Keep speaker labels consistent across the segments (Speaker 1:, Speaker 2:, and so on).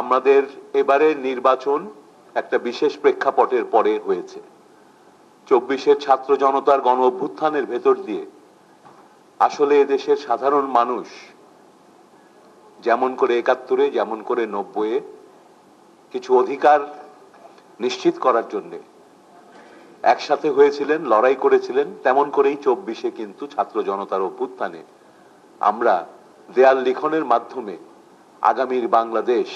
Speaker 1: আমাদের এবারের নির্বাচন একটা বিশেষ প্রেক্ষাপটের পরে হয়েছে। 24-এর ছাত্র জনতার গণ অভ্যুত্থানের ভেতর দিয়ে আসলে এদেশের সাধারণ মানুষ যেমন করে 71-এ, যেমন করে 90-এ কিছু অধিকার নিশ্চিত করার জন্য একসাথে হয়েছিলেন, লড়াই করেছিলেন, তেমন করেই 24-এ কিন্তু ছাত্র জনতার অভ্যুত্থানে আমরা দেয়াল লিখনের মাধ্যমে আগামীর বাংলাদেশ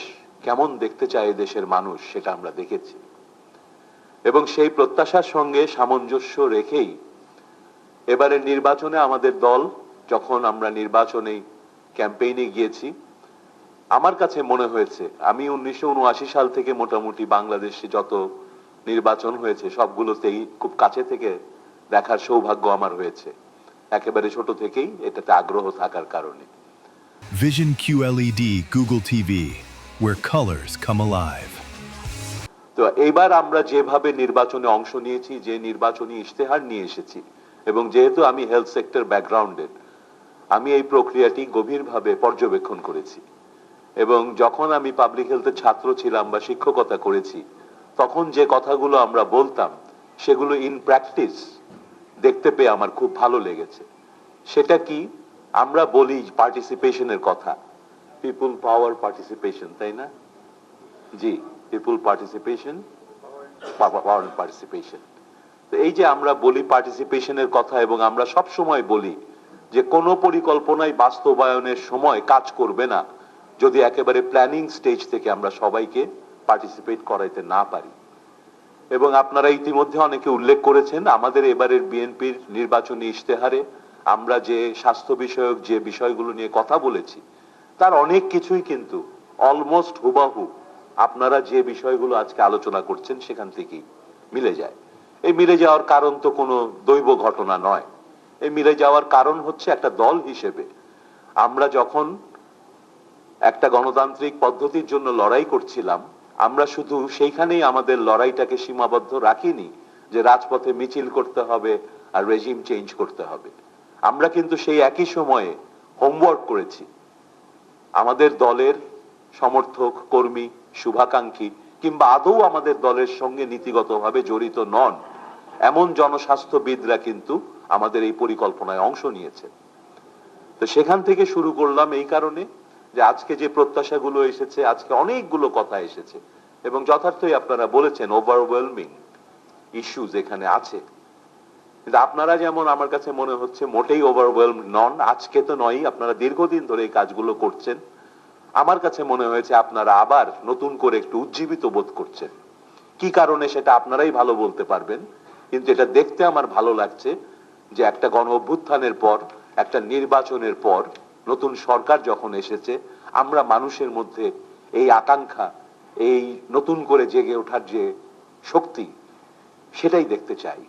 Speaker 1: কেমন দেখতে চায় দেশের মানুষ সেটা আমরা দেখেছি। এবং সেই প্রত্যাশার সঙ্গে সামঞ্জস্য রেখেই এবারের নির্বাচনে আমাদের দল, যখন আমরা নির্বাচনে ক্যাম্পেইনে গিয়েছি, আমার কাছে মনে হয়েছে, আমি 1979 সাল থেকে মোটামুটি বাংলাদেশে যত নির্বাচন হয়েছে সবগুলোতেই খুব কাছে থেকে দেখার সৌভাগ্য আমার হয়েছে, একেবারে ছোট থেকেই এটাতে আগ্রহ থাকার কারণে।
Speaker 2: Vision QLED Google TV, where colors come alive.
Speaker 1: তো এইবার আমরা যেভাবে নির্বাচনে অংশ নিয়েছি, যে নির্বাচনী ইশতেহার নিয়ে এসেছি, এবং যেহেতু আমি হেলথ সেক্টর ব্যাকগ্রাউন্ডের, আমি এই প্রক্রিয়াটি গভীরভাবে পর্যবেক্ষণ করেছি। এবং যখন আমি পাবলিক হেলথের ছাত্র ছিলাম বা শিক্ষকতা করেছি, তখন যে কথাগুলো আমরা বলতাম সেগুলো ইন প্র্যাকটিস দেখতে পেয়ে আমার খুব ভালো লেগেছে। সেটা কি? আমরা বলি পার্টিসিপেশনের কথা, পিপল পাওয়ার পার্টিসিপেশন, তাই না? জি, পিপল পার্টিসিপেশন, পাওয়ার পার্টিসিপেশন। তো এই যে আমরা বলি পার্টিসিপেশনের কথা, এবং আমরা সব সময় বলি যে কোনো পরিকল্পনায় বাস্তবায়নের সময় কাজ করবে না যদি একেবারে প্ল্যানিং স্টেজ থেকে আমরা সবাইকে পার্টিসিপেট করাইতে না পারি। এবং আপনারা ইতিমধ্যে অনেকে উল্লেখ করেছেন, আমাদের এবারের বিএনপির নির্বাচনী ইশতেহারে আমরা যে স্বাস্থ্য বিষয়ক যে বিষয়গুলো নিয়ে কথা বলেছি, তার অনেক কিছুই কিন্তু অলমোস্ট হুবাহু আপনারা যে বিষয়গুলো আজকে আলোচনা করছেন সেখান থেকেই মিলে যায়। এই মিলে যাওয়ার কারণ তো কোনো দৈব ঘটনা নয়। এই মিলে যাওয়ার কারণ হচ্ছে একটা দল হিসেবে আমরা যখন একটা গণতান্ত্রিক পদ্ধতির জন্য লড়াই করছিলাম, আমরা শুধু সেইখানেই আমাদের লড়াইটাকে সীমাবদ্ধ রাখিনি যে রাজপথে মিছিল করতে হবে আর রেজিম চেঞ্জ করতে হবে। আমরা কিন্তু সেই একই সময়ে হোমওয়ার্ক করেছি আমাদের দলের সমর্থক, কর্মী, শুভাকাঙ্ক্ষী কিংবা আদৌ আমাদের দলের সঙ্গে নীতিগতভাবে জড়িত নন এমন জনস্বাস্থ্যবিদরা কিন্তু আমাদের এই পরিকল্পনায় অংশ নিয়েছে। তো সেখান থেকে শুরু করলাম এই কারণে যে আজকে যে প্রত্যাশাগুলো এসেছে, আজকে অনেকগুলো কথা এসেছে, এবং যথার্থই আপনারা বলেছেন ওভারওয়েলমিং ইস্যুজ এখানে আছে। কিন্তু আপনারা যেমন আমার কাছে মনে হচ্ছে মোটেই ওভারওয়েলম নন, আজকে তো নয়, আপনারা দীর্ঘদিন ধরে এই কাজগুলো করছেন। আমার কাছে মনে হয়েছে আপনারা আবার নতুন করে একটু উজ্জীবিত বোধ করছেন। কি কারণে সেটা আপনারাই ভালো বলতে পারবেন, কিন্তু এটা দেখতে আমার ভালো লাগছে যে একটা গণ অভ্যুত্থানের পর, একটা নির্বাচনের পর নতুন সরকার যখন এসেছে, আমরা মানুষের মধ্যে এই আকাঙ্ক্ষা, এই নতুন করে জেগে ওঠার যে শক্তি, সেটাই দেখতে চাই।